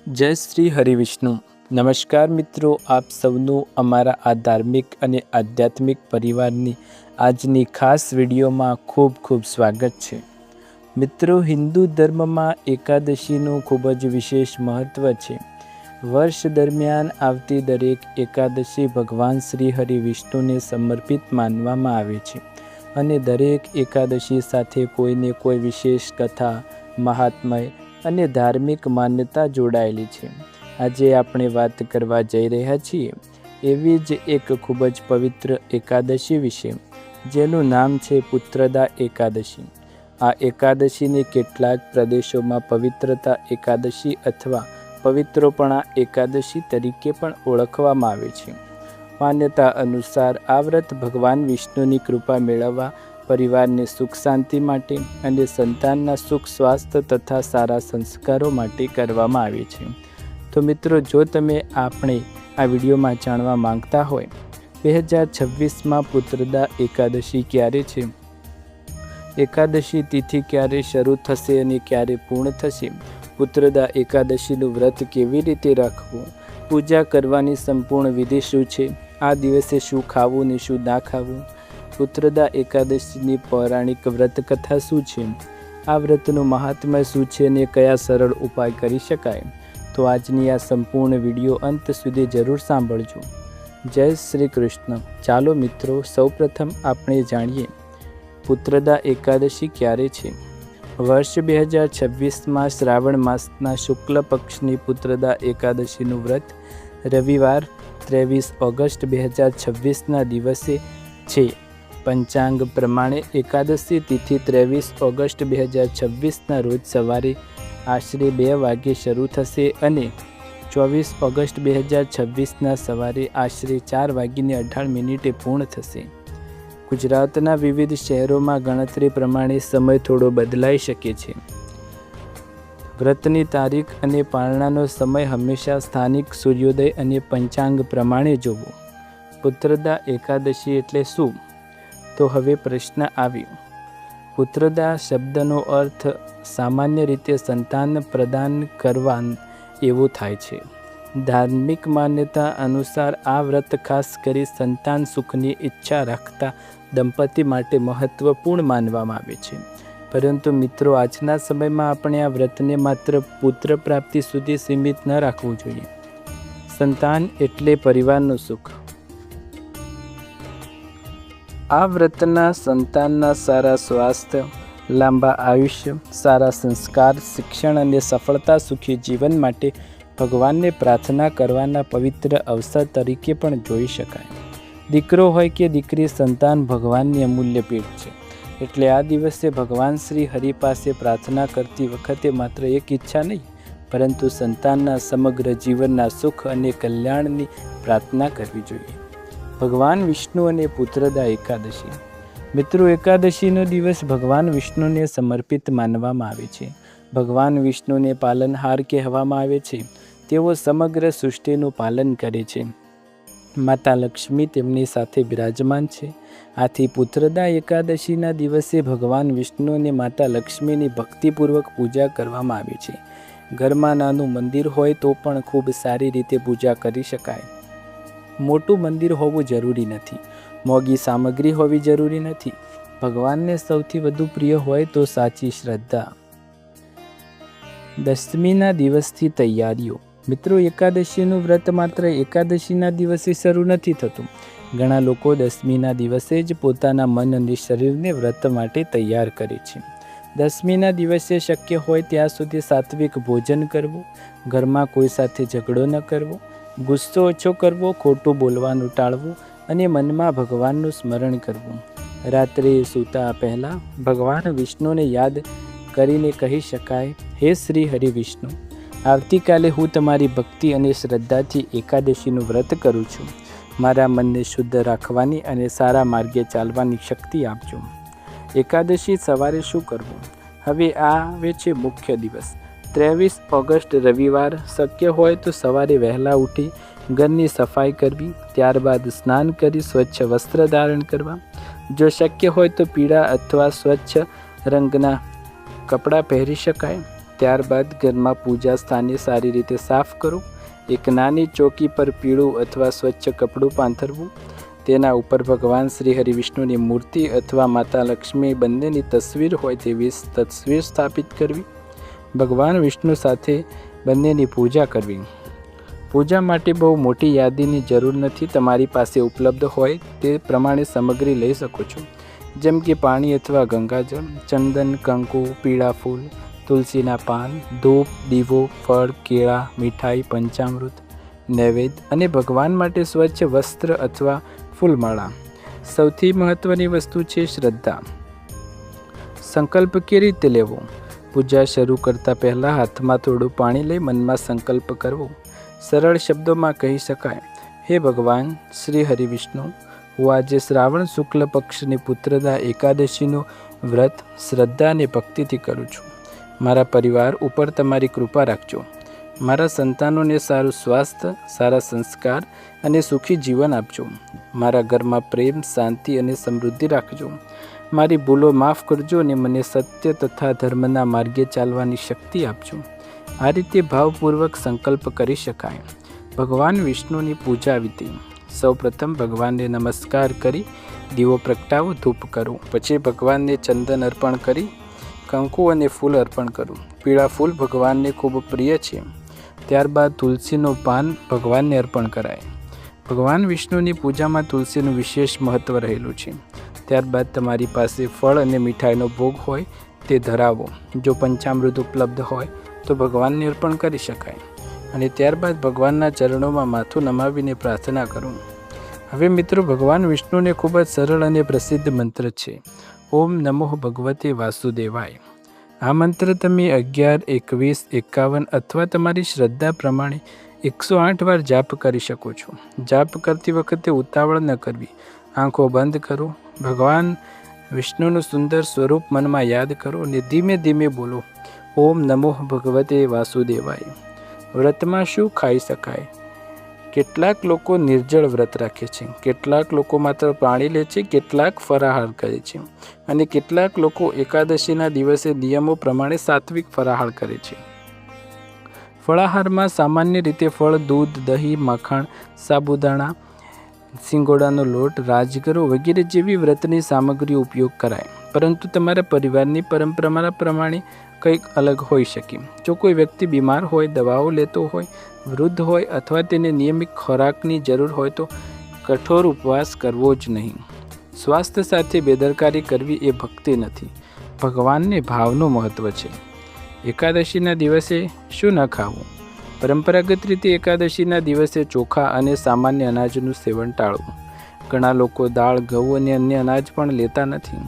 જય શ્રી હરિવિષ્ણુ। નમસ્કાર મિત્રો, આપ સૌનું અમારા આ ધાર્મિક અને આધ્યાત્મિક પરિવારની આજની ખાસ વિડીયોમાં ખૂબ ખૂબ સ્વાગત છે। મિત્રો, હિન્દુ ધર્મમાં એકાદશીનું ખૂબ જ વિશેષ મહત્ત્વ છે। વર્ષ દરમિયાન આવતી દરેક એકાદશી ભગવાન શ્રી હરિવિષ્ણુને સમર્પિત માનવામાં આવે છે અને દરેક એકાદશી સાથે કોઈને કોઈ વિશેષ કથા, મહાત્મય અને ધાર્મિક માન્યતા જોડાયેલી છે। આજે આપણે વાત કરવા જઈ રહ્યા છીએ એવી જ એક ખૂબ જ પવિત્ર એકાદશી વિશે, જેનું નામ છે પુત્રદા એકાદશી। આ એકાદશીને કેટલાક પ્રદેશોમાં પવિત્રતા એકાદશી અથવા પવિત્રોપણા એકાદશી તરીકે પણ ઓળખવામાં આવે છે। માન્યતા અનુસાર આ વ્રત ભગવાન વિષ્ણુની કૃપા મેળવવા, પરિવારને સુખ શાંતિ માટે અને સંતાનના સુખ સ્વાસ્થ્ય તથા સારા સંસ્કારો માટે કરવામાં આવે છે। તો મિત્રો, જો તમે આપણે આ વિડીયોમાં જાણવા માંગતા હોય 2026માં પુત્રદા એકાદશી ક્યારે છે, એકાદશી તિથિ ક્યારે શરૂ થશે અને ક્યારે પૂર્ણ થશે, પુત્રદા એકાદશીનું વ્રત કેવી રીતે રાખવું, પૂજા કરવાની સંપૂર્ણ વિધિ શું છે, આ દિવસે શું ખાવું ને શું ના ખાવું, પુત્રદા એકાદશીની પૌરાણિક વ્રત કથા શું છે, આ વ્રતનું મહાત્મ્ય શું છે અને કયા સરળ ઉપાય કરી શકાય, તો આજની આ સંપૂર્ણ વિડીયો અંત સુધી જરૂર સાંભળજો। જય શ્રી કૃષ્ણ। ચાલો મિત્રો, સૌપ્રથમ આપણે જાણીએ પુત્રદા એકાદશી ક્યારે છે। વર્ષ 2026માં શ્રાવણ માસના શુક્લ પક્ષની પુત્રદા એકાદશીનું વ્રત રવિવાર 23 ઓગસ્ટ 2026ના દિવસે છે। પંચાંગ પ્રમાણે એકાદશી તિથિ 23 ઓગસ્ટ 2026ના રોજ સવારે આશરે 2 વાગ્યે શરૂ થશે અને 24 ઓગસ્ટ 2026ના સવારે આશરે 4:18 પૂર્ણ થશે। ગુજરાતના વિવિધ શહેરોમાં ગણતરી પ્રમાણે સમય થોડો બદલાઈ શકે છે। વ્રતની તારીખ અને પારણાનો સમય હંમેશા સ્થાનિક સૂર્યોદય અને પંચાંગ પ્રમાણે જોવો। પુત્રદા એકાદશી એટલે શું? તો હવે પ્રશ્ન આવ્યો। પુત્રદા શબ્દનો અર્થ સામાન્ય રીતે સંતાન પ્રદાન કરવા એવો થાય છે। ધાર્મિક માન્યતા અનુસાર આ વ્રત ખાસ કરી સંતાન સુખની ઈચ્છા રાખતા દંપતી માટે મહત્વપૂર્ણ માનવામાં આવે છે। પરંતુ મિત્રો, આજના સમયમાં આપણે આ વ્રતને માત્ર પુત્ર પ્રાપ્તિ સુધી સીમિત ન રાખવું જોઈએ। સંતાન એટલે પરિવારનું સુખ। આ વ્રતના સંતાનના સારા સ્વાસ્થ્ય, લાંબા આયુષ્ય, સારા સંસ્કાર, શિક્ષણ અને સફળતા સુખી જીવન માટે ભગવાનને પ્રાર્થના કરવાના પવિત્ર અવસર તરીકે પણ જોઈ શકાય। દીકરો હોય કે દીકરી, સંતાન ભગવાનની અમૂલ્ય ભેટ છે। એટલે આ દિવસે ભગવાન શ્રી હરિ પાસે પ્રાર્થના કરતી વખતે માત્ર એક ઈચ્છા નહીં, પરંતુ સંતાનના સમગ્ર જીવનના સુખ અને કલ્યાણની પ્રાર્થના કરવી જોઈએ। ભગવાન વિષ્ણુ અને પુત્રદા એકાદશી। મિત્રો, એકાદશીનો દિવસ ભગવાન વિષ્ણુને સમર્પિત માનવામાં આવે છે। ભગવાન વિષ્ણુને પાલનહાર કહેવામાં આવે છે। તેઓ સમગ્ર સૃષ્ટિનું પાલન કરે છે। માતા લક્ષ્મી તેમની સાથે બિરાજમાન છે। આથી પુત્રદા એકાદશીના દિવસે ભગવાન વિષ્ણુ અને માતા લક્ષ્મીની ભક્તિપૂર્વક પૂજા કરવામાં આવે છે। ઘરમાં નાનું મંદિર હોય તો પણ ખૂબ સારી રીતે પૂજા કરી શકાય। મોટું મંદિર હોવું જરૂરી નથી, મોંઘી સામગ્રી હોવી જરૂરી નથી। ભગવાનને સૌથી વધુ પ્રિય હોય તો સાચી શ્રદ્ધા। દશમીના દિવસથી તૈયારીઓ। મિત્રો, એકાદશીનું વ્રત માત્ર એકાદશીના દિવસે શરૂ નથી થતું। ઘણા લોકો દશમીના દિવસે જ પોતાના મન અને શરીરને વ્રત માટે તૈયાર કરે છે। દશમીના દિવસે શક્ય હોય ત્યાં સુધી સાત્વિક ભોજન કરવું, ઘરમાં કોઈ સાથે ઝઘડો ન કરવો, ગુસ્સો ઓછો કરવો, ખોટું બોલવાનું ટાળવું અને મનમાં ભગવાનનું સ્મરણ કરવું। રાત્રે સૂતા પહેલાં ભગવાન વિષ્ણુને યાદ કરીને કહી શકાય, હે શ્રી હરિ વિષ્ણુ, આવતીકાલે હું તમારી ભક્તિ અને શ્રદ્ધાથી એકાદશીનું વ્રત કરું છું। મારા મનને શુદ્ધ રાખવાની અને સારા માર્ગે ચાલવાની શક્તિ આપજો। એકાદશી સવારે શું કરવું? હવે આવે છે મુખ્ય દિવસ 23 ઓગસ્ટ રવિવાર। શક્ય હોય તો સવારે વહેલા ઉઠી ઘરની સફાઈ કરવી, ત્યારબાદ સ્નાન કરી સ્વચ્છ વસ્ત્ર ધારણ કરવા। જો શક્ય હોય તો પીળા અથવા સ્વચ્છ રંગના કપડાં પહેરી શકાય। ત્યારબાદ ઘરમાં પૂજા સ્થાને સારી રીતે સાફ કરો. એક નાની ચોકી પર પીળું અથવા સ્વચ્છ કપડું પાથરવું. તેના ઉપર ભગવાન શ્રી હરિવિષ્ણુની મૂર્તિ અથવા માતા લક્ષ્મી બંનેની તસવીર હોય તેવી તસવીર સ્થાપિત કરવી. ભગવાન વિષ્ણુ સાથે બંનેની પૂજા કરવી. પૂજા માટે બહુ મોટી યાદીની જરૂર નથી. તમારી પાસે ઉપલબ્ધ હોય તે પ્રમાણે સામગ્રી લઈ શકો છો, જેમ કે પાણી અથવા ગંગાજળ, ચંદન, કંકુ, પીળા ફૂલ, તુલસીના પાન, ધૂપ, દીવો, ફળ, કેળા, મીઠાઈ, પંચામૃત, નૈવેદ્ય અને ભગવાન માટે સ્વચ્છ વસ્ત્ર અથવા ફૂલમાળા. સૌથી મહત્ત્વની વસ્તુ છે શ્રદ્ધા. સંકલ્પ કેવી રીતે લેવો? પૂજા શરૂ કરતાં પહેલાં હાથમાં થોડું પાણી લઈ મનમાં સંકલ્પ કરવો. સરળ શબ્દોમાં કહી શકાય, હે ભગવાન શ્રી હરિવિષ્ણુ, હું આજે શ્રાવણ શુક્લ પક્ષની પુત્રદા એકાદશીનું વ્રત શ્રદ્ધા અને ભક્તિથી કરું છું. મારા પરિવાર ઉપર તમારી કૃપા રાખજો. મારા સંતાનોને સારું સ્વાસ્થ્ય, સારા સંસ્કાર અને સુખી જીવન આપજો. મારા ઘરમાં પ્રેમ, શાંતિ અને સમૃદ્ધિ રાખજો. મારી ભૂલો માફ કરજો અને મને સત્ય તથા ધર્મના માર્ગે ચાલવાની શક્તિ આપજો. આ રીતે ભાવપૂર્વક સંકલ્પ કરી શકાય. ભગવાન વિષ્ણુની પૂજા વિધિ. સૌપ્રથમ ભગવાનને નમસ્કાર કરી દીવો પ્રગટાવો, ધૂપ કરો. પછી ભગવાનને ચંદન અર્પણ કરી કંકુ અને ફૂલ અર્પણ કરું. પીળા ફૂલ ભગવાનને ખૂબ પ્રિય છે. ત્યારબાદ તુલસીનું પાન ભગવાનને અર્પણ કરાય. ભગવાન વિષ્ણુની પૂજામાં તુલસીનું વિશેષ મહત્ત્વ રહેલું છે. ત્યારબાદ તમારી પાસે ફળ અને મીઠાઈનો ભોગ હોય તે ધરાવો. જો પંચામૃત ઉપલબ્ધ હોય તો ભગવાનને અર્પણ કરી શકાય. અને ત્યારબાદ ભગવાનના ચરણોમાં માથું નમાવીને પ્રાર્થના કરો. હવે મિત્રો, ભગવાન વિષ્ણુને ખૂબ જ સરળ અને પ્રસિદ્ધ મંત્ર છે, ઓમ નમો ભગવતે વાસુદેવાય. આ મંત્ર તમે 11, 21, 51 અથવા તમારી શ્રદ્ધા પ્રમાણે 108 વાર જાપ કરી શકો છો. જાપ કરતી વખતે ઉતાવળ ન કરવી. આંખો બંધ કરો. ભગવાન વિષ્ણુનું સુંદર સ્વરૂપ મનમાં યાદ કરો અને ધીમે ધીમે બોલો, ઓમ નમો ભગવતે વાસુદેવાય. વ્રતમાં શું ખાઈ શકાય? કેટલાક લોકો નિર્જળ વ્રત રાખે છે, કેટલાક લોકો માત્ર પાણી લે છે, કેટલાક ફરાહાર કરે છે અને કેટલાક લોકો એકાદશીના દિવસે નિયમો પ્રમાણે સાત્વિક ફરાહાર કરે છે. ફળાહારમાં સામાન્ય રીતે ફળ, દૂધ, દહીં, માખણ, સાબુદાણા, સિંગોડાનો લોટ, રાજગરો વગેરે જેવી વ્રતની સામગ્રીનો ઉપયોગ કરાય. પરંતુ તમારા પરિવારની પરંપરા પ્રમાણે કંઈક અલગ હોઈ શકે. જો કોઈ વ્યક્તિ બીમાર હોય, દવાઓ લેતો હોય, વૃદ્ધ હોય અથવા તેને નિયમિત ખોરાકની જરૂર હોય તો કઠોર ઉપવાસ કરવો જ નહીં. સ્વાસ્થ્ય સાથે બેદરકારી કરવી એ ભક્તિ નથી. ભગવાનને ભાવનું મહત્ત્વ છે. એકાદશીના દિવસે શું ન ખાવું? પરંપરાગત રીતે એકાદશીના દિવસે ચોખા અને સામાન્ય અનાજનું સેવન ટાળવું. ઘણા લોકો દાળ, ઘઉં અને અન્ય અનાજ પણ લેતા નથી.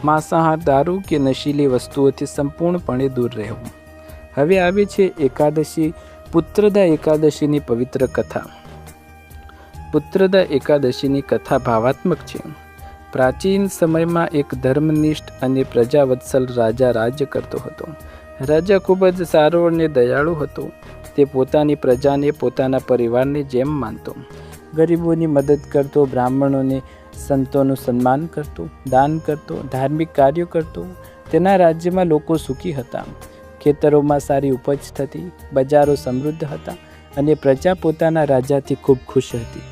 માંસાહાર, દારૂ કે નશીલી વસ્તુઓથી સંપૂર્ણપણે દૂર રહેવું. હવે આવે છે એકાદશી, પુત્રદા એકાદશીની પવિત્ર કથા. પુત્રદા એકાદશીની કથા ભાવાત્મક છે. પ્રાચીન સમયમાં એક ધર્મનિષ્ઠ અને પ્રજાવત્સલ રાજા રાજ્ય કરતો હતો. રાજા ખૂબ જ સારો અને દયાળુ હતો. તે પોતાની પ્રજાને પોતાના પરિવારની જેમ માનતો. ગરીબોની મદદ કરતો, બ્રાહ્મણોને, સંતોનું સન્માન કરતો, દાન કરતો, ધાર્મિક કાર્યો કરતો. તેના રાજ્યમાં લોકો સુખી હતા. ખેતરોમાં સારી ઉપજ થતી, બજારો સમૃદ્ધ હતા અને પ્રજા પોતાના રાજાથી ખૂબ ખુશ હતી.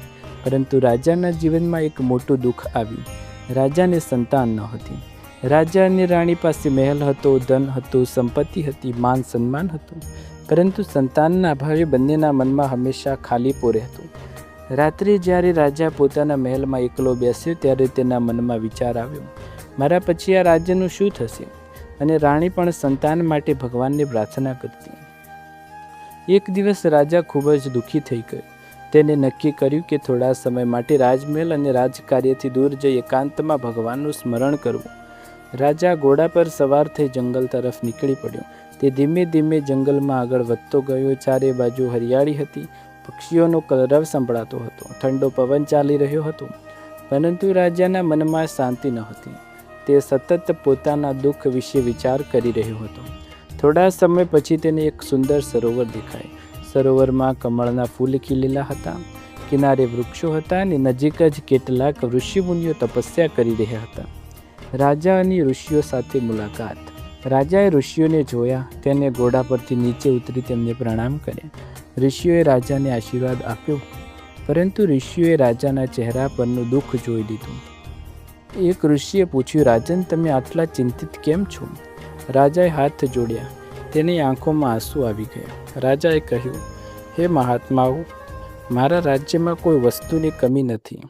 પરંતુ રાજાના જીવનમાં એક મોટું દુઃખ આવ્યું. રાજાને સંતાન ન હતી. રાજા અને રાણી પાસે મહેલ હતો, ધન હતું, સંપત્તિ હતી, માન સન્માન હતું, પરંતુ સંતાનના અભાવે બંનેના મનમાં હંમેશા ખાલીપો રહેતું. રાત્રે જ્યારે રાજા પોતાના મહેલમાં એકલો બેસ્યો ત્યારે તેના મનમાં વિચાર આવ્યો, મારા પછી આ રાજ્યનું શું થશે? અને રાણી પણ સંતાન માટે ભગવાનને પ્રાર્થના કરતી. એક દિવસ રાજા ખૂબ જ દુઃખી થઈ ગયો. તેને નક્કી કર્યું કે થોડા સમય માટે રાજમહેલ અને રાજકાર્યથી દૂર જઈ એકાંતમાં ભગવાનનું સ્મરણ કરવું. રાજા ઘોડા પર સવાર થઈ જંગલ તરફ નીકળી પડ્યો. તે ધીમે ધીમે જંગલમાં આગળ વધતો ગયો. ચારે બાજુ હરિયાળી હતી, પક્ષીઓનો કલરવ સંભળાતો હતો, ઠંડો પવન ચાલી રહ્યો હતો, પરંતુ રાજાના મનમાં શાંતિ ન હતી. તે સતત પોતાના દુઃખ વિશે વિચાર કરી રહ્યો હતો. થોડા સમય પછી તેને એક સુંદર સરોવર દેખાય. સરોવરમાં કમળના ફૂલ ખીલેલા હતા, કિનારે વૃક્ષો હતા અને નજીક જ કેટલાક ઋષિમુનિઓ તપસ્યા કરી રહ્યા હતા. રાજા અને ઋષિઓ સાથે મુલાકાત. રાજાએ ઋષિઓને જોયા, તેને ઘોડા પરથી નીચે ઉતરી તેમને પ્રણામ કર્યા. ઋષિઓએ રાજાને આશીર્વાદ આપ્યો, પરંતુ ઋષિઓએ રાજાના ચહેરા પરનું દુઃખ જોઈ લીધું. એક ઋષિએ પૂછ્યું, રાજન, તમે આટલા ચિંતિત કેમ છો? રાજાએ હાથ જોડ્યા, તેની આંખોમાં આંસુ આવી ગયા. રાજાએ કહ્યું, હે મહાત્માઓ, મારા રાજ્યમાં કોઈ વસ્તુની કમી નથી.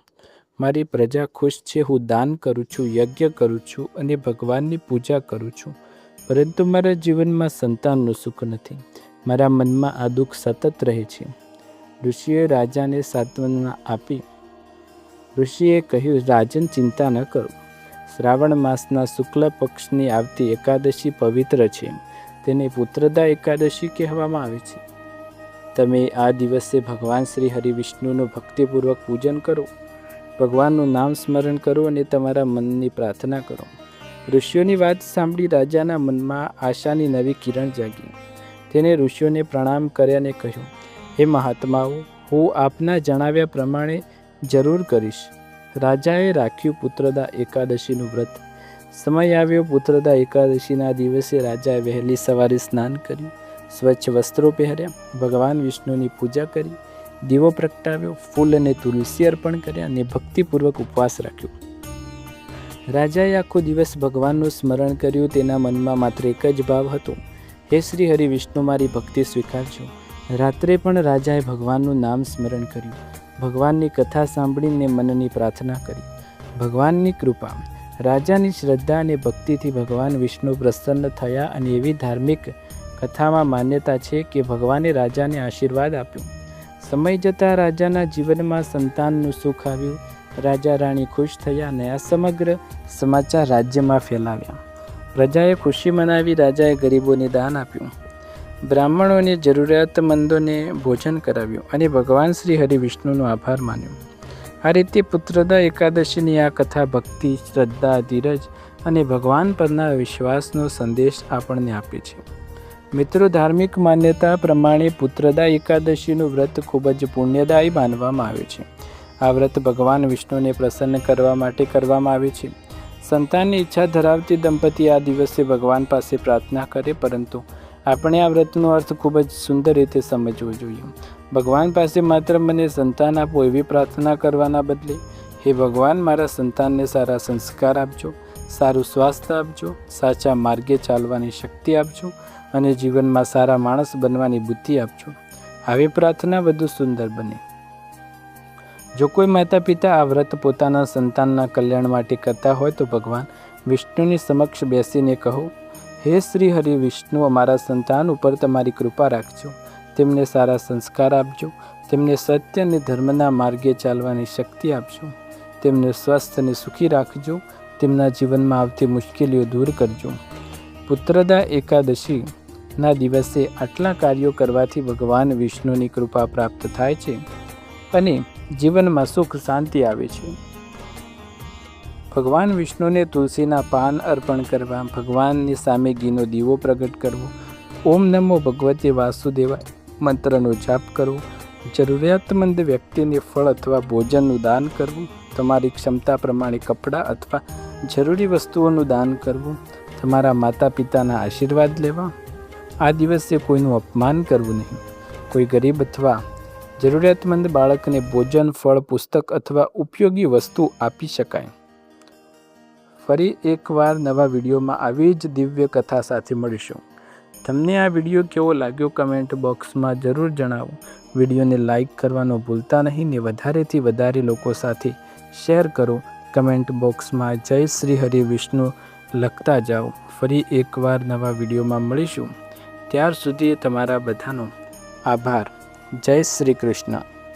મારી પ્રજા ખુશ છે. હું દાન કરું છું, યજ્ઞ કરું છું અને ભગવાનની પૂજા કરું છું, પરંતુ મારા જીવનમાં સંતાનનું સુખ નથી. મારા મનમાં આ દુઃખ સતત રહે છે. ઋષિએ રાજાને સાંત્વના આપી. ઋષિએ કહ્યું, રાજન, ચિંતા ન કરો. શ્રાવણ માસના શુક્લ પક્ષની આવતી એકાદશી પવિત્ર છે. તેને પુત્રદા એકાદશી કહેવામાં આવે છે. તમે આ દિવસે ભગવાન શ્રી હરિવિષ્ણુનું ભક્તિપૂર્વક પૂજન કરો, ભગવાનનું નામ સ્મરણ કરો અને તમારા મનની પ્રાર્થના કરો. ઋષિઓની વાત સાંભળી રાજાના મનમાં આશાની નવી કિરણ જાગી. તેને ઋષિઓને પ્રણામ કર્યા અને કહ્યું, હે મહાત્માઓ, હું આપના જણાવ્યા પ્રમાણે જરૂર કરીશ. રાજાએ રાખ્યું પુત્રદા એકાદશીનું વ્રત. સમય આવ્યો. પુત્રદા એકાદશીના દિવસે રાજાએ વહેલી સવારે સ્નાન કર્યું, સ્વચ્છ વસ્ત્રો પહેર્યા, ભગવાન વિષ્ણુની પૂજા કરી, દીવો પ્રગટાવ્યો, ફૂલ અને તુલસી અર્પણ કર્યા અને ભક્તિપૂર્વક ઉપવાસ રાખ્યો. રાજાએ આખો દિવસ ભગવાનનું સ્મરણ કર્યું. તેના મનમાં માત્ર એક જ ભાવ હતો, હે શ્રી હરિ વિષ્ણુ, મારી ભક્તિ સ્વીકારજો. રાત્રે પણ રાજાએ ભગવાનનું નામ સ્મરણ કર્યું, ભગવાનની કથા સાંભળીને મનની પ્રાર્થના કરી. ભગવાનની કૃપા, રાજાની શ્રદ્ધા અને ભક્તિથી ભગવાન વિષ્ણુ પ્રસન્ન થયા અને એવી ધાર્મિક કથામાં માન્યતા છે કે ભગવાને રાજાને આશીર્વાદ આપ્યો. સમય જતાં રાજાના જીવનમાં સંતાનનું સુખ આવ્યું. રાજા રાણી ખુશ થયા અને આ સમગ્ર સમાચાર રાજ્યમાં ફેલાવ્યા. પ્રજાએ ખુશી મનાવી. રાજાએ ગરીબોને દાન આપ્યું, બ્રાહ્મણોને જરૂરિયાતમંદોને ભોજન કરાવ્યું અને ભગવાન શ્રી હરિ વિષ્ણુનો આભાર માન્યો. આ રીતે પુત્રદા એકાદશીની આ કથા ભક્તિ, શ્રદ્ધા, ધીરજ અને ભગવાન પરના વિશ્વાસનો સંદેશ આપણને આપે છે. મિત્રો, ધાર્મિક માન્યતા પ્રમાણે પુત્રદા એકાદશીનું વ્રત ખૂબ જ પુણ્યદાયી માનવામાં આવે છે. આ વ્રત ભગવાન વિષ્ણુને પ્રસન્ન કરવા માટે કરવામાં આવે છે. સંતાનની ઈચ્છા ધરાવતી દંપતી આ દિવસે ભગવાન પાસે પ્રાર્થના કરે, પરંતુ આપણે આ વ્રતનો અર્થ ખૂબ જ સુંદર રીતે સમજવો જોઈએ. ભગવાન પાસે માત્ર મને સંતાન આપો એવી પ્રાર્થના કરવાના બદલે, હે ભગવાન, મારા સંતાનને સારા સંસ્કાર આપજો, સારું સ્વાસ્થ્ય આપજો, સાચા માર્ગે ચાલવાની શક્તિ આપજો અને જીવનમાં સારા માણસ બનવાની બુદ્ધિ આપજો. આવી પ્રાર્થના વધુ સુંદર બને. જો કોઈ માતા પિતા આ વ્રત પોતાના સંતાનના કલ્યાણ માટે કરતા હોય તો ભગવાન વિષ્ણુની સમક્ષ બેસીને કહો, હે શ્રી હરિ વિષ્ણુ, અમારા સંતાન ઉપર તમારી કૃપા રાખજો, તેમને સારા સંસ્કાર આપજો, તેમને સત્ય અને ધર્મના માર્ગે ચાલવાની શક્તિ આપજો, તેમને સ્વસ્થ અને સુખી રાખજો, તેમના જીવનમાં આવતી મુશ્કેલીઓ દૂર કરજો. પુત્રદા એકાદશીના દિવસે આટલા કાર્યો કરવાથી ભગવાન વિષ્ણુની કૃપા પ્રાપ્ત થાય છે અને જીવનમાં સુખ શાંતિ આવે છે. ભગવાન વિષ્ણુને તુલસીના પાન અર્પણ કરવા, ભગવાનની સામે ઘીનો દીવો પ્રગટ કરવો, ઓમ નમો ભગવતે વાસુદેવાય મંત્રનો જાપ કરવો, જરૂરિયાતમંદ વ્યક્તિને ફળ અથવા ભોજનનું દાન કરવું, તમારી ક્ષમતા પ્રમાણે કપડાં અથવા જરૂરી વસ્તુઓનું દાન કરવું, તમારા માતા પિતાના આશીર્વાદ લેવા. આ દિવસે કોઈનું અપમાન કરવું નહીં. કોઈ ગરીબ અથવા જરૂરિયાતમંદ બાળકને ભોજન, ફળ, પુસ્તક અથવા ઉપયોગી વસ્તુ આપી શકાય. ફરી એકવાર નવા વિડીયોમાં આવી જ દિવ્ય કથા સાથે મળીશું. તમને આ વિડીયો કેવો લાગ્યો કમેન્ટ બોક્સમાં જરૂર જણાવો. વિડીયોને લાઈક કરવાનો ભૂલતા નહીં ને વધારેથી વધારે લોકો સાથે શેર કરો. કમેન્ટ બોક્સમાં જય શ્રી હરિ વિષ્ણુ લખતા જાઓ. ફરી એકવાર નવા વિડીયોમાં મળીશું. ત્યાર સુધી તમારા બધાનો આભાર. જય શ્રી કૃષ્ણ.